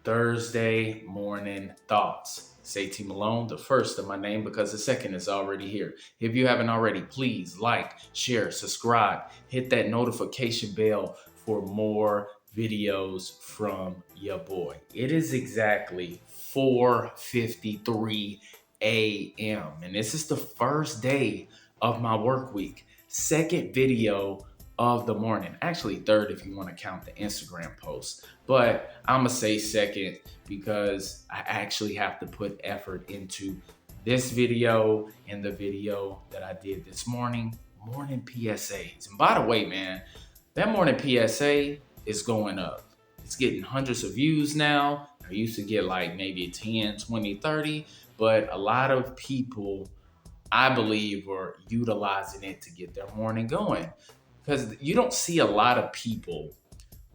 Thursday morning thoughts. Say T Malone, the first of my name because the second is already here. If you haven't already, please like, share, subscribe, hit that notification bell for more videos from your boy. It is exactly 4:53 a.m. and this is the first day of my work week. Second video of the morning. Actually, third if you want to count the Instagram post. But I'm going to say second because I actually have to put effort into this video and the video that I did this morning. Morning PSAs. And by the way, man, that morning PSA is going up. It's getting hundreds of views now. I used to get like maybe 10, 20, 30, but a lot of people, I believe, are utilizing it to get their morning going. Because you don't see a lot of people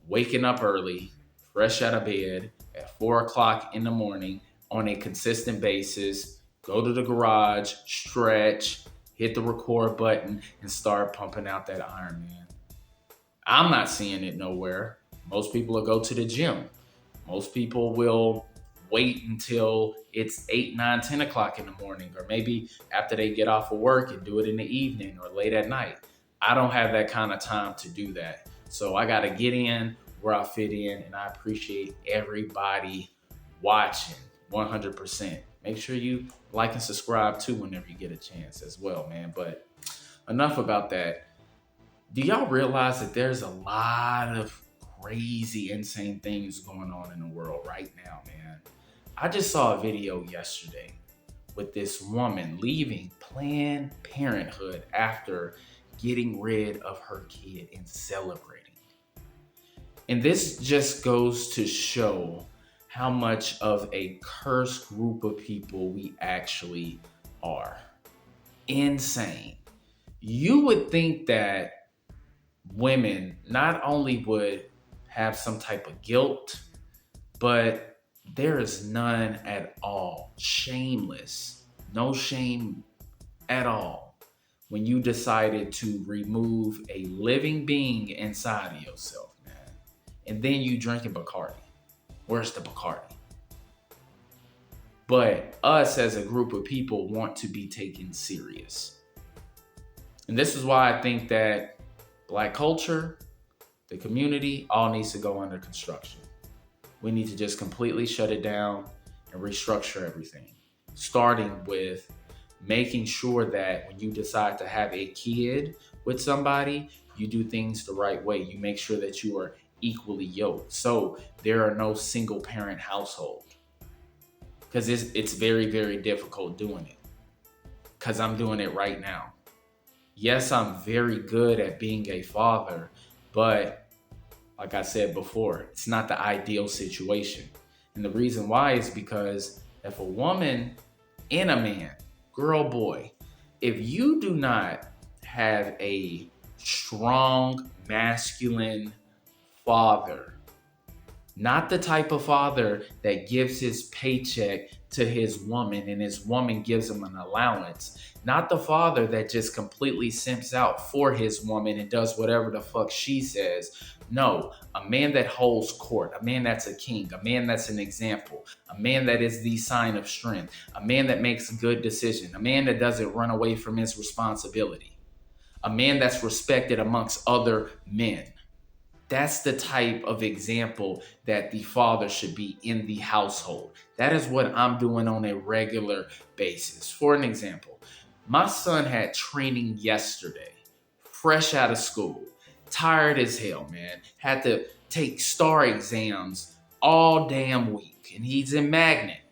waking up early, fresh out of bed at 4 o'clock in the morning on a consistent basis, go to the garage, stretch, hit the record button, and start pumping out that Iron Man. I'm not seeing it nowhere. Most people will go to the gym. Most people will wait until it's 8, 9, 10 o'clock in the morning, or maybe after they get off of work and do it in the evening or late at night. I don't have that kind of time to do that. So I got to get in where I fit in, and I appreciate everybody watching 100%. Make sure you like and subscribe too whenever you get a chance as well, man. But enough about that. Do y'all realize that there's a lot of crazy, insane things going on in the world right now, man? I just saw a video yesterday with this woman leaving Planned Parenthood after getting rid of her kid and celebrating. And this just goes to show how much of a cursed group of people we actually are. Insane. You would think that women not only would have some type of guilt, but there is none at all. Shameless. No shame at all when you decided to remove a living being inside of yourself, man. And then you drinking Bacardi. Where's the Bacardi? But us as a group of people want to be taken serious. And this is why I think that Black culture, the community, all needs to go under construction. We need to just completely shut it down and restructure everything. Starting with making sure that when you decide to have a kid with somebody, you do things the right way. You make sure that you are equally yoked. So there are no single parent household. Because it's very, very difficult doing it. Because I'm doing it right now. Yes, I'm very good at being a father, but like I said before, it's not the ideal situation. And the reason why is because if a woman and a man, girl, boy, if you do not have a strong, masculine father, not the type of father that gives his paycheck to his woman and his woman gives him an allowance. Not the father that just completely simps out for his woman and does whatever the fuck she says. No, a man that holds court, a man that's a king, a man that's an example, a man that is the sign of strength, a man that makes good decisions, a man that doesn't run away from his responsibility, a man that's respected amongst other men. That's the type of example that the father should be in the household. That is what I'm doing on a regular basis. For an example, my son had training yesterday, fresh out of school, tired as hell, man. Had to take STAR exams all damn week, and he's in Magnet.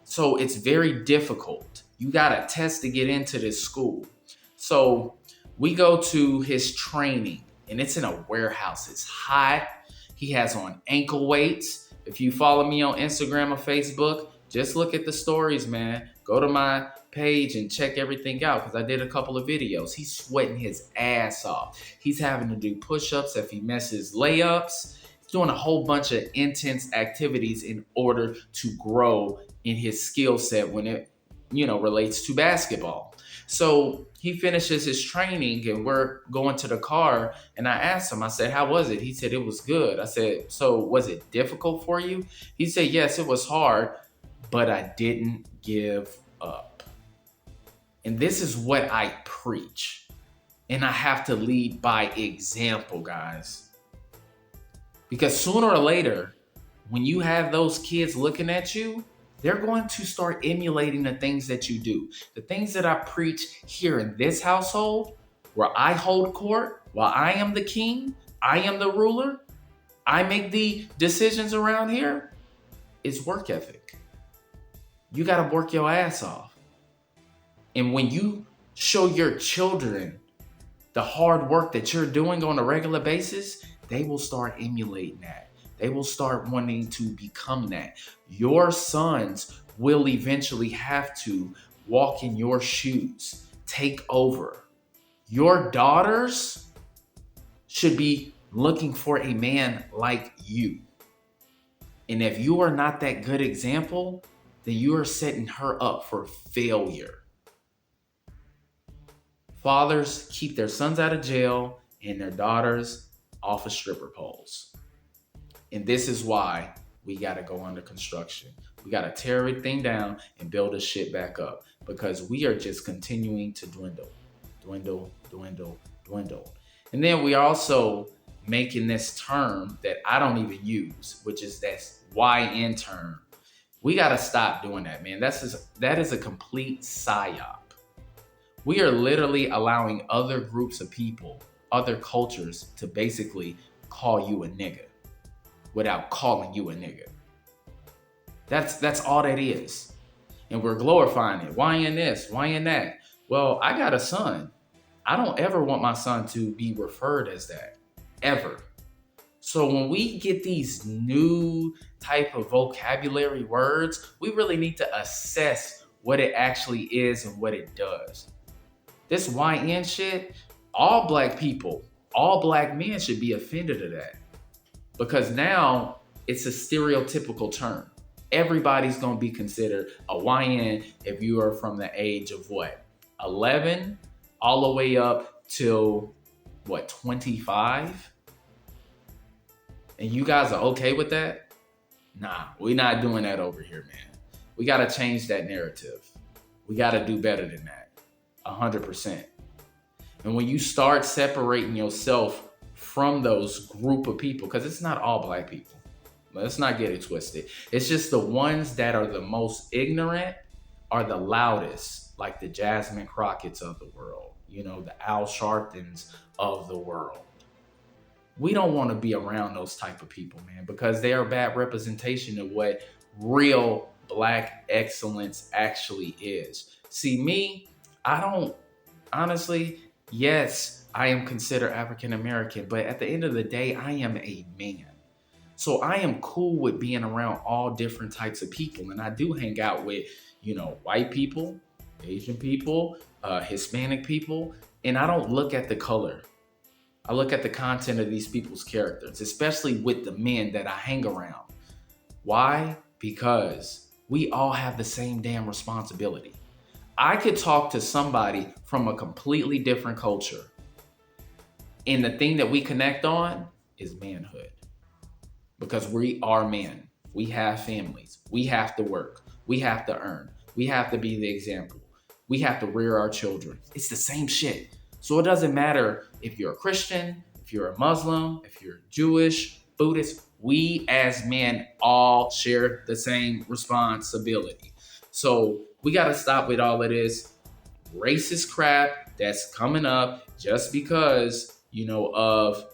So it's very difficult. You got to test to get into this school. So we go to his training. And it's in a warehouse. It's hot. He has on ankle weights. If you follow me on Instagram or Facebook, just look at the stories, man. Go to my page and check everything out because I did a couple of videos. He's sweating his ass off. He's having to do push-ups if he misses layups. He's doing a whole bunch of intense activities in order to grow in his skill set when it, relates to basketball. So he finishes his training and we're going to the car. And I asked him, I said, how was it? He said, it was good. I said, so was it difficult for you? He said, yes, it was hard, but I didn't give up. And this is what I preach. And I have to lead by example, guys. Because sooner or later, when you have those kids looking at you, they're going to start emulating the things that you do. The things that I preach here in this household, where I hold court, while I am the king, I am the ruler, I make the decisions around here, is work ethic. You got to work your ass off. And when you show your children the hard work that you're doing on a regular basis, they will start emulating that. They will start wanting to become that. Your sons will eventually have to walk in your shoes, take over. Your daughters should be looking for a man like you. And if you are not that good example, then you are setting her up for failure. Fathers keep their sons out of jail and their daughters off of stripper poles. And this is why we got to go under construction. We got to tear everything down and build this shit back up, because we are just continuing to dwindle. And then we are also making this term that I don't even use, which is that YN term. We got to stop doing that, man. That is a complete psyop. We are literally allowing other groups of people, other cultures, to basically call you a nigga without calling you a nigga. That's all that is. And we're glorifying it. Why in this? Why in that? Well, I got a son. I don't ever want my son to be referred as that. Ever. So when we get these new type of vocabulary words, we really need to assess what it actually is and what it does. This YN shit, all black people, all black men should be offended of that. Because now it's a stereotypical term. Everybody's going to be considered a YN if you are from the age of what? 11 all the way up till what, 25? And you guys are okay with that? Nah, we're not doing that over here, man. We got to change that narrative. We got to do better than that. 100%. And when you start separating yourself from those group of people, because it's not all black people. Let's not get it twisted. It's just the ones that are the most ignorant are the loudest, like the Jasmine Crockett's of the world, the Al Sharptons of the world. We don't want to be around those type of people, man, because they are a bad representation of what real black excellence actually is. See, me, I don't, honestly, yes, I am considered African American, but at the end of the day, I am a man. So I am cool with being around all different types of people. And I do hang out with, white people, Asian people, Hispanic people, and I don't look at the color. I look at the content of these people's characters, especially with the men that I hang around. Why? Because we all have the same damn responsibility. I could talk to somebody from a completely different culture, and the thing that we connect on is manhood. Because we are men. We have families. We have to work. We have to earn. We have to be the example. We have to rear our children. It's the same shit. So it doesn't matter if you're a Christian, if you're a Muslim, if you're Jewish, Buddhist. We as men all share the same responsibility. So we got to stop with all of this racist crap that's coming up just because, of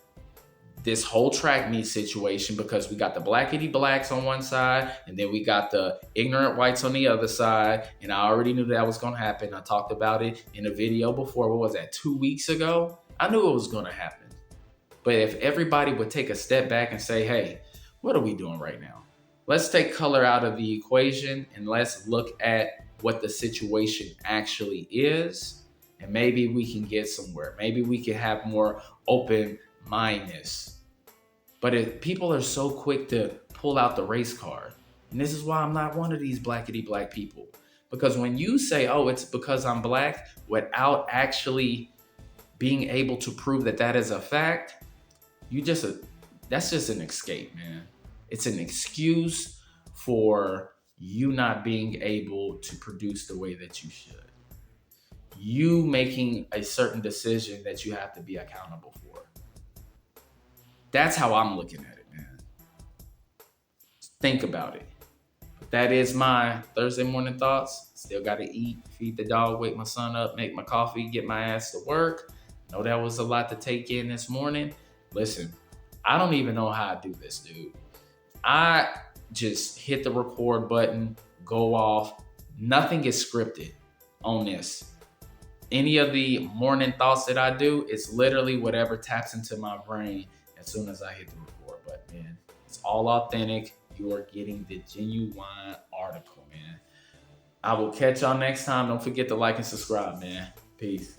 this whole track meet situation, because we got the blackity blacks on one side and then we got the ignorant whites on the other side. And I already knew that was going to happen. I talked about it in a video before. What was that, 2 weeks ago? I knew it was going to happen. But if everybody would take a step back and say, hey, what are we doing right now? Let's take color out of the equation and let's look at what the situation actually is. And maybe we can get somewhere. Maybe we can have more open-mindedness. But if people are so quick to pull out the race card, and this is why I'm not one of these blackity black people, Because when you say, oh, it's because I'm black, without actually being able to prove that that is a fact, you just, that's just an escape, man. It's an excuse for you not being able to produce the way that you should. You making a certain decision that you have to be accountable for. That's how I'm looking at it, man. Think about it. That is my Thursday morning thoughts. Still got to eat, feed the dog, wake my son up, make my coffee, get my ass to work. Know that was a lot to take in this morning. Listen, I don't even know how I do this, dude. I just hit the record button, go off. Nothing is scripted on this. Any of the morning thoughts that I do, it's literally whatever taps into my brain as soon as I hit the record button, man. It's all authentic. You are getting the genuine article, man. I will catch y'all next time. Don't forget to like and subscribe, man. Peace.